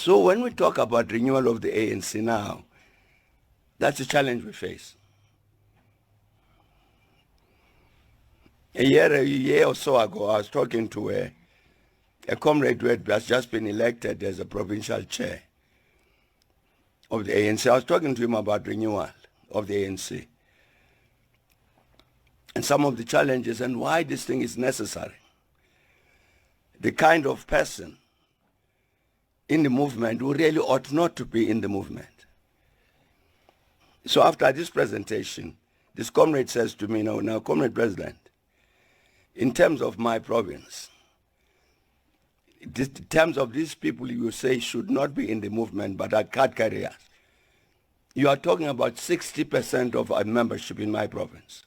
So when we talk about renewal of the ANC now, that's a challenge we face. A year or so ago, I was talking to a comrade who has just been elected as a provincial chair of the ANC. I was talking to him about renewal of the ANC and some of the challenges and why this thing is necessary. The kind of person in the movement who really ought not to be in the movement. So after this presentation, this comrade says to me, now, Comrade President, in terms of my province, in terms of these people you say should not be in the movement but are card carriers, you are talking about 60% of our membership in my province.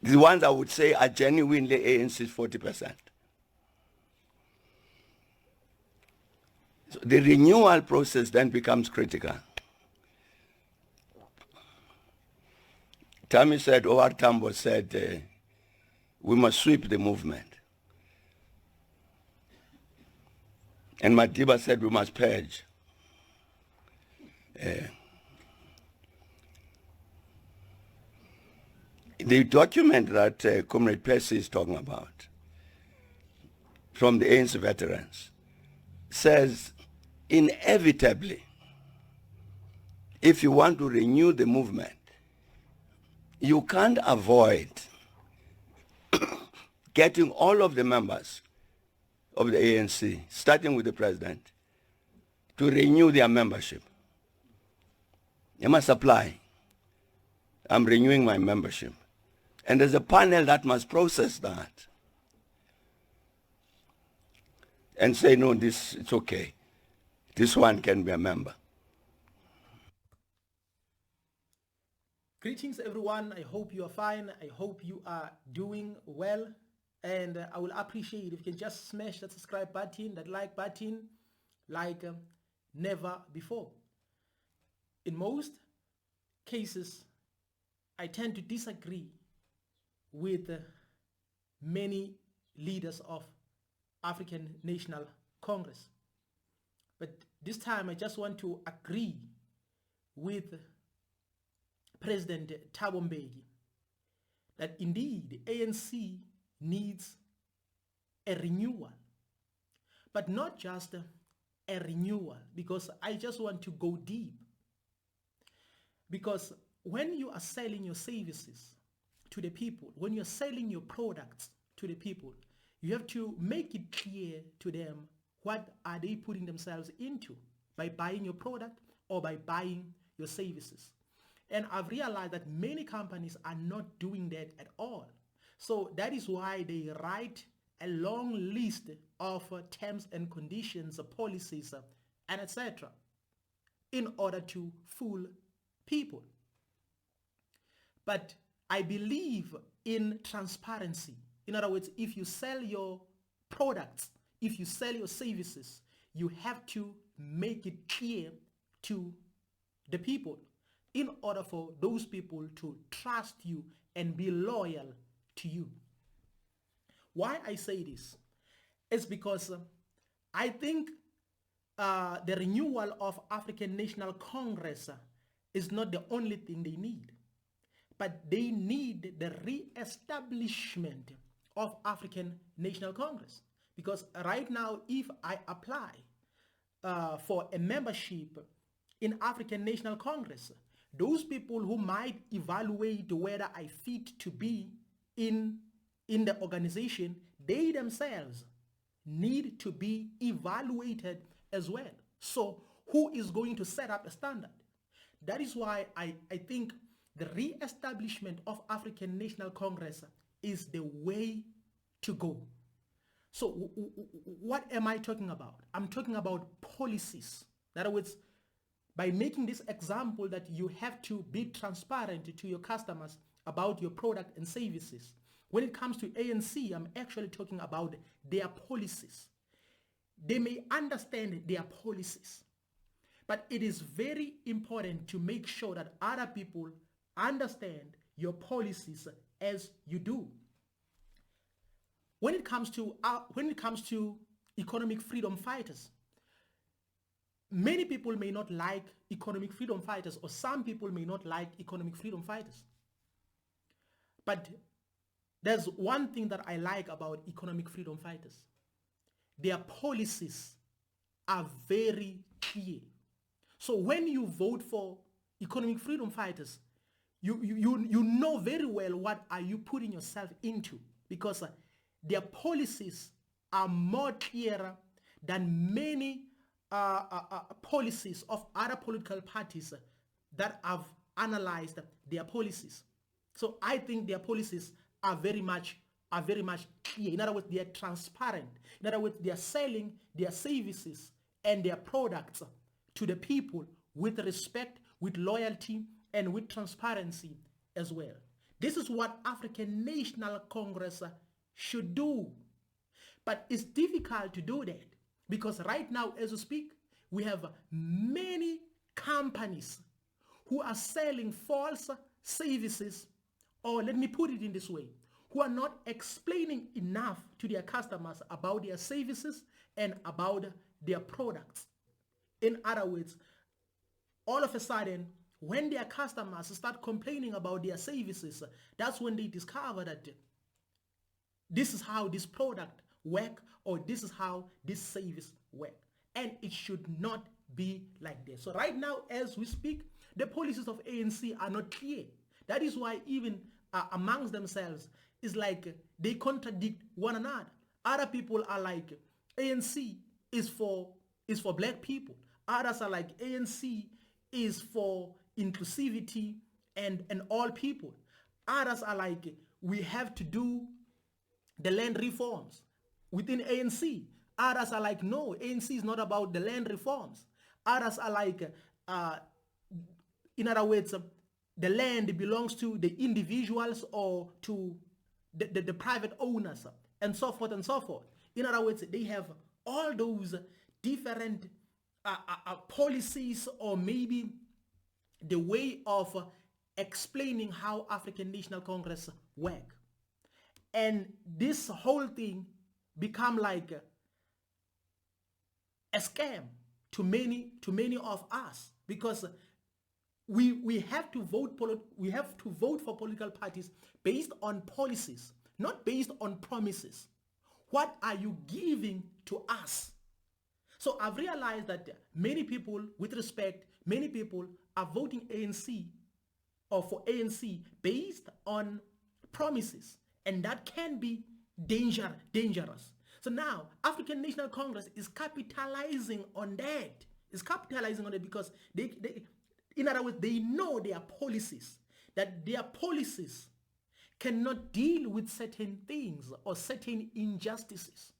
The ones I would say are genuinely ANC 40%. So the renewal process then becomes critical. Thabo said, Thabo said, we must sweep the movement. And Madiba said, we must purge. The document that Comrade Percy is talking about from the ANC veterans says, inevitably, if you want to renew the movement, you can't avoid getting all of the members of the ANC, starting with the president, to renew their membership. You must apply. I'm renewing my membership. And there's a panel that must process that and say, no, it's okay. This one can be a member. Greetings, everyone. I hope you are fine. I hope you are doing well. And I will appreciate if you can just smash that subscribe button, that like button, like never before. In most cases, I tend to disagree with many leaders of African National Congress. But this time I just want to agree with President Thabo Mbeki that indeed the ANC needs a renewal, but not just a renewal, because I just want to go deep. Because when you are selling your services to the people, when you're selling your products to the people, you have to make it clear to them what are they putting themselves into by buying your product or by buying your services. And I've realized that many companies are not doing that at all. So that is why they write a long list of terms and conditions, policies, and etc. in order to fool people. But I believe in transparency. In other words, if you sell your products, if you sell your services, you have to make it clear to the people in order for those people to trust you and be loyal to you. Why I say this is because I think the renewal of African National Congress is not the only thing they need, but they need the re-establishment of African National Congress. Because right now, if I apply for a membership in African National Congress, those people who might evaluate whether I fit to be in the organization, they themselves need to be evaluated as well. So who is going to set up a standard? That is why I think the re-establishment of African National Congress is the way to go. So what am I talking about? I'm talking about policies. In other words, by making this example that you have to be transparent to your customers about your product and services. When it comes to ANC, I'm actually talking about their policies. They may understand their policies, but it is very important to make sure that other people understand your policies as you do. When it comes to economic freedom fighters. Many people may not like economic freedom fighters, or some people may not like economic freedom fighters. But there's one thing that I like about economic freedom fighters. Their policies are very clear. So when you vote for economic freedom fighters, you know very well what are you putting yourself into, because their policies are more clearer than many policies of other political parties that have analyzed their policies. So I think their policies are very much clear. In other words, they are transparent. In other words, they are selling their services and their products to the people with respect, with loyalty, and with transparency as well. This is what African National Congress should do. But it's difficult to do that because right now, as we speak, we have many companies who are selling false services, or let me put it in this way, who are not explaining enough to their customers about their services and about their products. In other words, all of a sudden, when their customers start complaining about their services, that's when they discover that this is how this product work, or this is how this service work. And it should not be like this. So right now, as we speak, the policies of ANC are not clear. That is why even amongst themselves, it's like they contradict one another. Other people are like, ANC is for black people. Others are like, ANC is for inclusivity and all people. Others are like, we have to do the land reforms within ANC. Others are like, no, ANC is not about the land reforms. Others are like, in other words, the land belongs to the individuals or to the private owners, and so forth and so forth. In other words, they have all those different policies, or maybe the way of explaining how African National Congress work. And this whole thing become like a scam to many of us, because we have to vote for political parties based on policies, not based on promises. What are you giving to us? So I've realized that many people, with respect, many people are voting ANC or for ANC based on promises, and that can be dangerous. So now African National Congress is capitalizing on that. It's capitalizing on it because they in other words, they know their policies, that their policies cannot deal with certain things or certain injustices.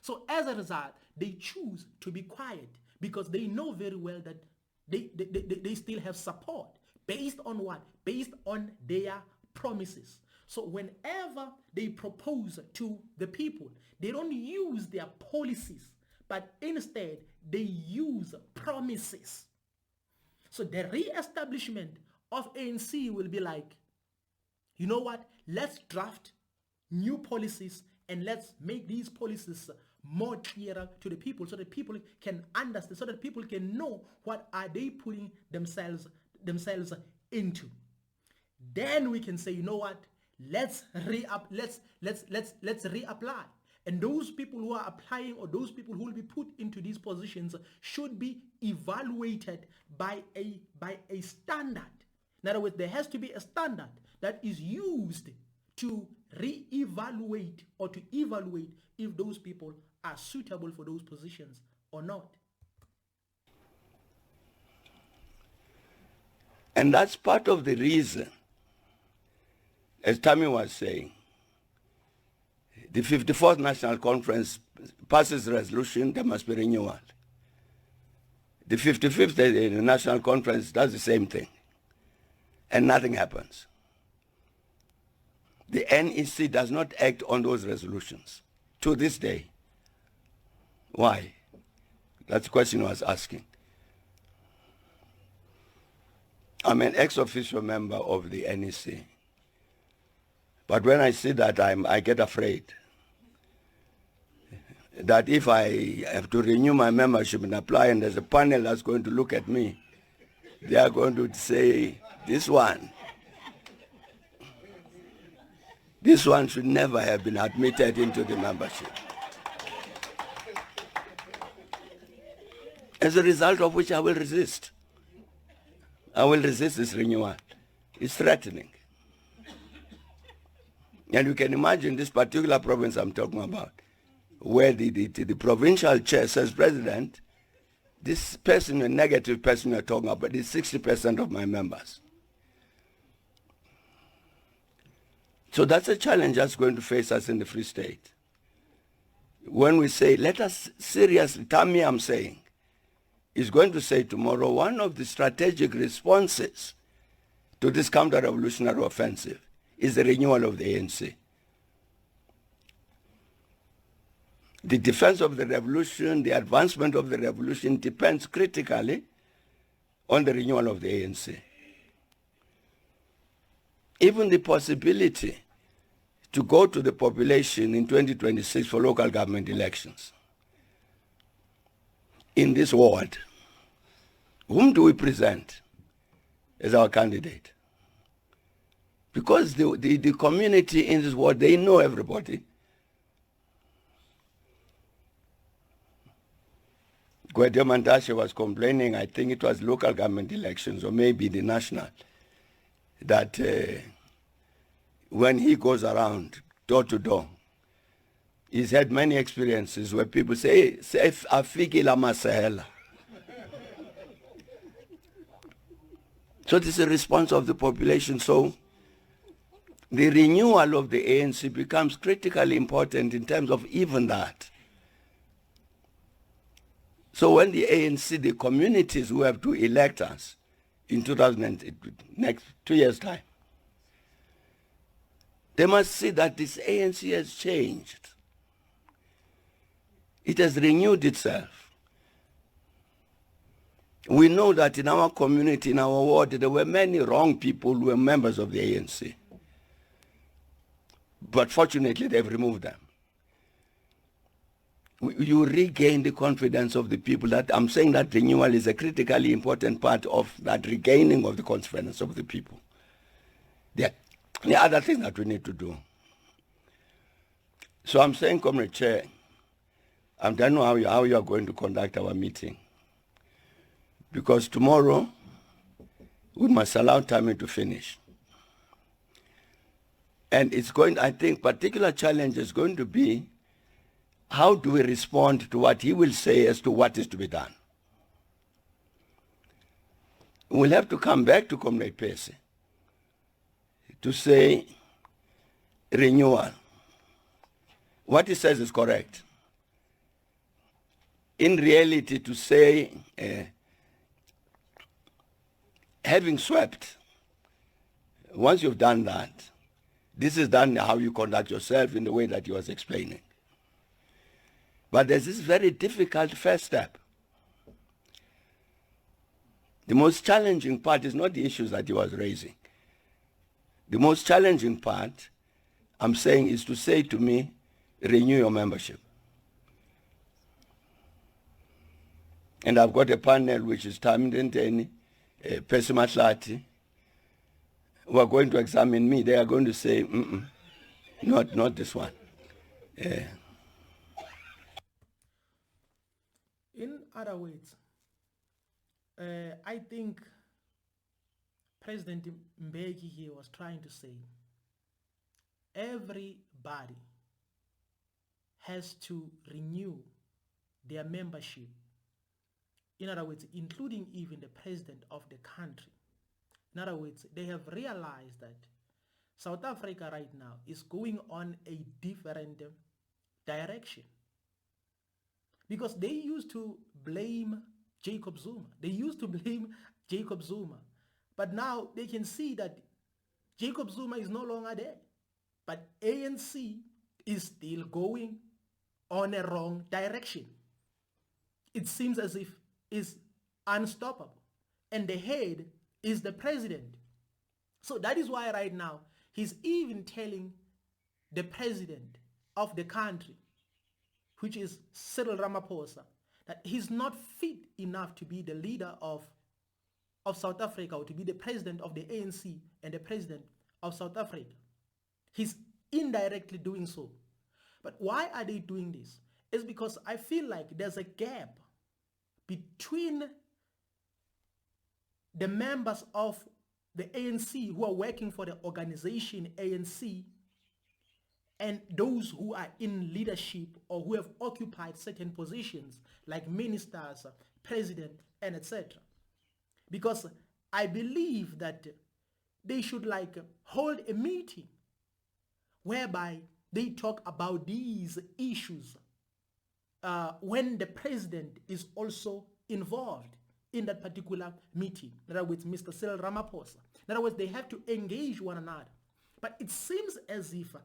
So as a result, they choose to be quiet because they know very well that they still have support. Based on what? Based on their promises. So whenever they propose to the people, they don't use their policies, but instead they use promises. So the re-establishment of ANC will be like, you know what? Let's draft new policies and let's make these policies more clearer to the people, so that people can understand, so that people can know what are they putting themselves into. Then we can say, you know what? Let's reapply. And those people who are applying, or those people who will be put into these positions, should be evaluated by a standard. In other words, there has to be a standard that is used to re-evaluate or to evaluate if those people are suitable for those positions or not. And that's part of the reason, as Tammy was saying, the 54th National Conference passes a resolution, there must be renewal. The 55th National Conference does the same thing, and nothing happens. The NEC does not act on those resolutions to this day. Why? That's the question I was asking. I'm an ex-official member of the NEC. But when I see that, I get afraid. that if I have to renew my membership and apply, and there's a panel that's going to look at me, they are going to say, this one should never have been admitted into the membership. As a result of which I will resist. I will resist this renewal. It's threatening. And you can imagine this particular province I'm talking about, where the provincial chair says, President, this person, a negative person you're talking about, is 60% of my members. So that's a challenge that's going to face us in the Free State. When we say, let us seriously, Tammy, I'm saying, is going to say tomorrow, one of the strategic responses to this counter-revolutionary offensive is the renewal of the ANC. The defense of the revolution, the advancement of the revolution depends critically on the renewal of the ANC. Even the possibility to go to the population in 2026 for local government elections in this ward, whom do we present as our candidate? Because the community in this ward, they know everybody. Gwede Mantashe was complaining, I think it was local government elections or maybe the national, that when he goes around door to door, he's had many experiences where people say, Afiki la masahela. So this is a response of the population. So the renewal of the ANC becomes critically important in terms of even that. So when the ANC, the communities who have to elect us in next 2 years' time, they must see that this ANC has changed. It has renewed itself. We know that in our community, in our ward, there were many wrong people who were members of the ANC. But fortunately, they've removed them. You regain the confidence of the people. That I'm saying that renewal is a critically important part of that regaining of the confidence of the people. There are other things that we need to do. So I'm saying, Comrade Chair, I don't know how you are going to conduct our meeting. Because tomorrow, we must allow time to finish. And it's going, I think, particular challenge is going to be, how do we respond to what he will say as to what is to be done? We'll have to come back to Comrade Percy to say renewal. What he says is correct. In reality, to say, having swept, once you've done that, this is done how you conduct yourself in the way that he was explaining. But there's this very difficult first step. The most challenging part is not the issues that he was raising. The most challenging part, I'm saying, is to say to me, renew your membership. And I've got a panel which is Tamindenteni, Percy Matlati, who are going to examine me. They are going to say, not this one. In other words, I think President Mbeki here was trying to say everybody has to renew their membership. In other words, including even the president of the country. In other words, they have realized that South Africa right now is going on a different direction. Because they used to blame Jacob Zuma. But now they can see that Jacob Zuma is no longer there. But ANC is still going on a wrong direction. It seems as if it's unstoppable. And the head is the president. So that is why right now he's even telling the president of the country, which is Cyril Ramaphosa, that he's not fit enough to be the leader of South Africa, or to be the president of the ANC and the president of South Africa. He's indirectly doing so. But why are they doing this? It's because I feel like there's a gap between the members of the ANC who are working for the organization ANC and those who are in leadership or who have occupied certain positions like ministers, president, and etc. Because I believe that they should hold a meeting whereby they talk about these issues when the president is also involved in that particular meeting. In other words, Mr. Cyril Ramaphosa. In other words, they have to engage one another. But it seems as if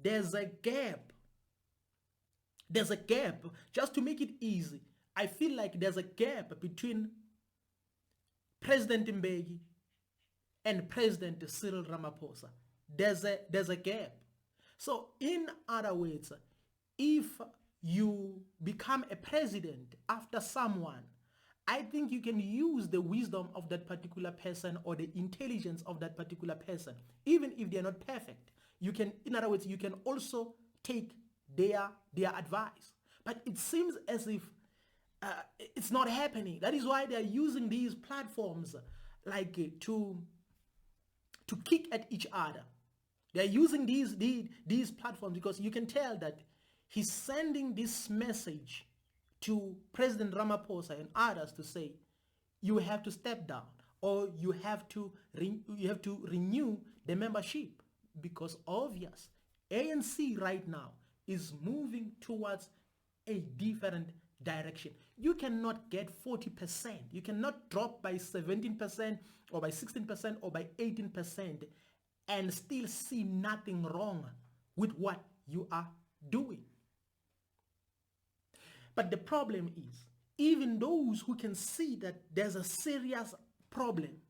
there's a gap. There's a gap. Just to make it easy, I feel like there's a gap between President Mbeki and President Cyril Ramaphosa. There's a gap. So in other words, if you become a president after someone, I think you can use the wisdom of that particular person or the intelligence of that particular person, even if they're not perfect. You can, in other words, you can also take their advice. But it seems as if it's not happening. That is why they're using these platforms to kick at each other. They're using these platforms because you can tell that he's sending this message to President Ramaphosa and others to say, you have to step down, or you have to renew the membership, because obvious ANC right now is moving towards a different direction. You cannot get 40%. You cannot drop by 17% or by 16% or by 18% and still see nothing wrong with what you are doing. But the problem is, even those who can see that there's a serious problem,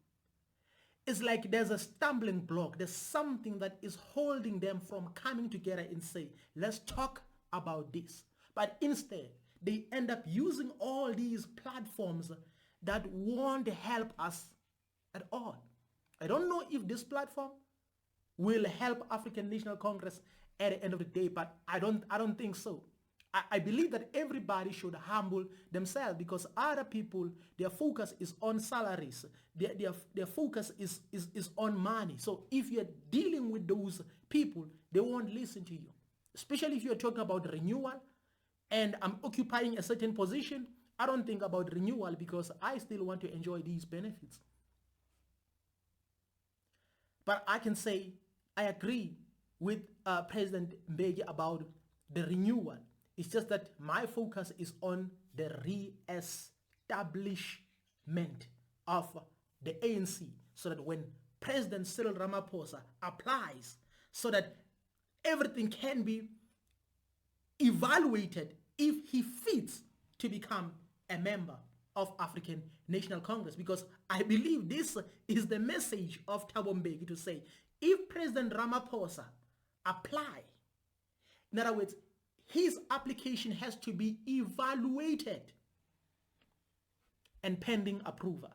it's like there's a stumbling block. There's something that is holding them from coming together and say, let's talk about this. But instead, they end up using all these platforms that won't help us at all. I don't know if this platform will help African National Congress at the end of the day, but I don't think so. I believe that everybody should humble themselves, because other people, their focus is on salaries. Their focus is on money. So if you're dealing with those people, they won't listen to you. Especially if you're talking about renewal and I'm occupying a certain position, I don't think about renewal because I still want to enjoy these benefits. But I can say I agree with President Mbeki about the renewal. It's just that my focus is on the re-establishment of the ANC, so that when President Cyril Ramaphosa applies, so that everything can be evaluated if he fits to become a member of African National Congress. Because I believe this is the message of Thabo Mbeki, to say, if President Ramaphosa apply, in other words, his application has to be evaluated and pending approval.